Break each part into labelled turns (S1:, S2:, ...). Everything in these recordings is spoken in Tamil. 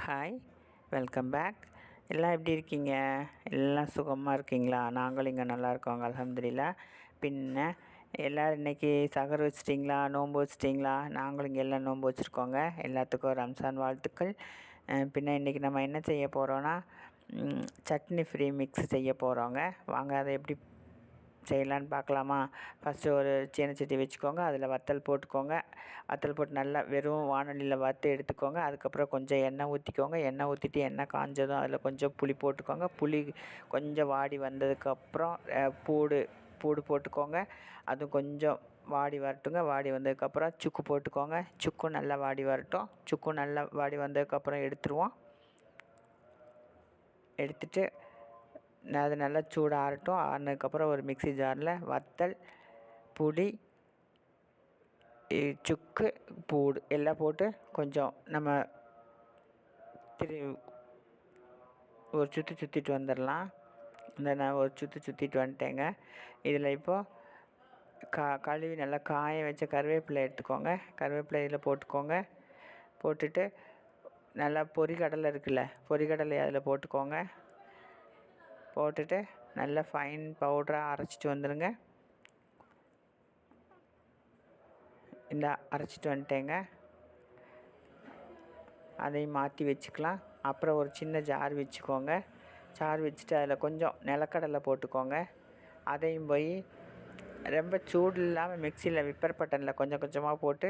S1: Hi, welcome back. எல்லாம் எப்படி இருக்கீங்க? எல்லாம் சுகமாக இருக்கீங்களா? நாங்களும் இங்கே நல்லா இருக்கோங்க, அல்ஹம்துலில்லாஹ். பின்ன எல்லோரும் இன்றைக்கி சஹர் வச்சிட்டிங்களா, நோன்பு வச்சிட்டிங்களா? நாங்களும் இங்கே எல்லாம் நோன்பு வச்சுருக்கோங்க. எல்லாத்துக்கும் ரம்ஸான் வாழ்த்துக்கள். பின்ன இன்றைக்கி நம்ம என்ன செய்ய போகிறோன்னா, சட்னி ஃப்ரீ மிக்ஸ் செய்ய போகிறோங்க. வாங்க அதை எப்படி செய்யலான்னு பார்க்கலாமா? ஃபஸ்ட்டு ஒரு சீனச்சட்டி வச்சுக்கோங்க. அதில் வத்தல் போட்டுக்கோங்க. வத்தல் போட்டு நல்லா வெறும் வானலியில் வறுத்து எடுத்துக்கோங்க. அதுக்கப்புறம் கொஞ்சம் எண்ணெய் ஊற்றிக்கோங்க. எண்ணெய் ஊற்றிட்டு எண்ணெய் காஞ்சதும் அதில் கொஞ்சம் புளி போட்டுக்கோங்க. புளி கொஞ்சம் வாடி வந்ததுக்கப்புறம் பூடு போட்டுக்கோங்க. அதுவும் கொஞ்சம் வாடி வரட்டுங்க. வாடி வந்ததுக்கப்புறம் சுக்கு போட்டுக்கோங்க. சுக்கும் நல்லா வாடி வரட்டும். சுக்கும் நல்லா வாடி வந்ததுக்கப்புறம் எடுத்துருவோம். எடுத்துட்டு அது நல்லா சூடு ஆறட்டும். ஆறினதுக்கப்புறம் ஒரு மிக்ஸி ஜாரில் வத்தல், புளி, சுக்கு, பூடு எல்லாம் போட்டு கொஞ்சம் நம்ம ஒரு சுற்றிட்டு வந்துடலாம். நான் ஒரு சுற்றிட்டு வந்துட்டேங்க. இதில் இப்போது கழுவி நல்லா காய வச்ச கருவேப்பிலை எடுத்துக்கோங்க. கருவேப்பிலை இதில் போட்டுக்கோங்க. போட்டுட்டு நல்லா பொரிகடலை இருக்குல்ல, பொரிகடலை அதில் போட்டுக்கோங்க. போட்டுட்டு நல்லா ஃபைன் பவுடராக அரைச்சிட்டு வந்துடுங்க. அரைச்சிட்டு வந்துட்டேங்க. அதையும் மாற்றி வச்சுக்கலாம். அப்புறம் ஒரு சின்ன ஜார் வச்சுக்கோங்க. ஜார் வச்சுட்டு அதில் கொஞ்சம் நிலக்கடலை போட்டுக்கோங்க. அதையும் போய் ரொம்ப சூடு இல்லாமல் மிக்சியில் விப்பர் பட்டனில் கொஞ்சம் கொஞ்சமாக போட்டு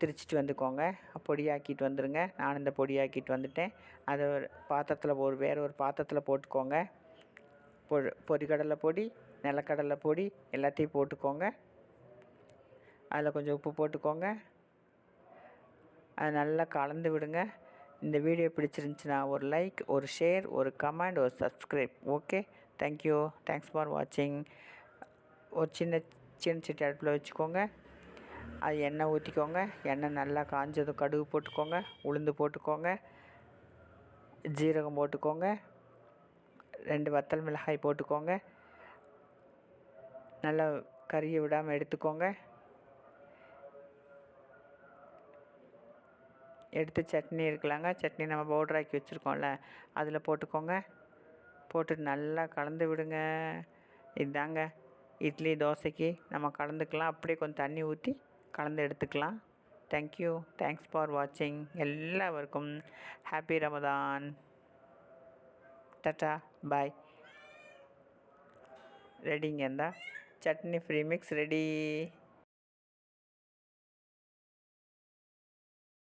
S1: திரிச்சிட்டு வந்துக்கோங்க. பொடியாக்கிட்டு வந்துடுங்க. நான் இந்த பொடியாக்கிட்டு வந்துட்டேன். அதை ஒரு பாத்திரத்தில் வேறு ஒரு பாத்திரத்தில் போட்டுக்கோங்க. பொரிகடலை பொடி, நிலக்கடலை பொடி எல்லாத்தையும் போட்டுக்கோங்க. அதில் கொஞ்சம் உப்பு போட்டுக்கோங்க. அதை நல்லா கலந்து விடுங்க. இந்த வீடியோ பிடிச்சிருந்துச்சின்னா ஒரு லைக், ஒரு ஷேர், ஒரு கமெண்ட், ஒரு subscribe. Okay, thank you. Thanks for வாட்சிங். ஒரு சின்ன சட்டி அடுப்பில் வச்சுக்கோங்க. அது எண்ணெய் ஊற்றிக்கோங்க. எண்ணெய் நல்லா காஞ்சதும் கடுகு போட்டுக்கோங்க. உளுந்து போட்டுக்கோங்க. ஜீரகம் போட்டுக்கோங்க. 2 வத்தல் மிளகாய் போட்டுக்கோங்க. நல்லா கறியை விடாமல் எடுத்துக்கோங்க. எடுத்து சட்னி இருக்கலாங்க. சட்னி நம்ம பவுடராக்கி வச்சுருக்கோம்ல, அதில் போட்டுக்கோங்க. போட்டுட்டு நல்லா கலந்து விடுங்க. இதுதாங்க இட்லி தோசைக்கு நம்ம கலந்துக்கலாம். அப்படியே கொஞ்சம் தண்ணி ஊற்றி கலந்து எடுத்துக்கலாம். தேங்க்யூ. தேங்க்ஸ் ஃபார் வாட்சிங். எல்லாருக்கும் ஹாப்பி ரமதான். டாட்டா, பாய். ரெடிங்க, இருந்தால் சட்னி ஃப்ரீ மிக்ஸ் ரெடி.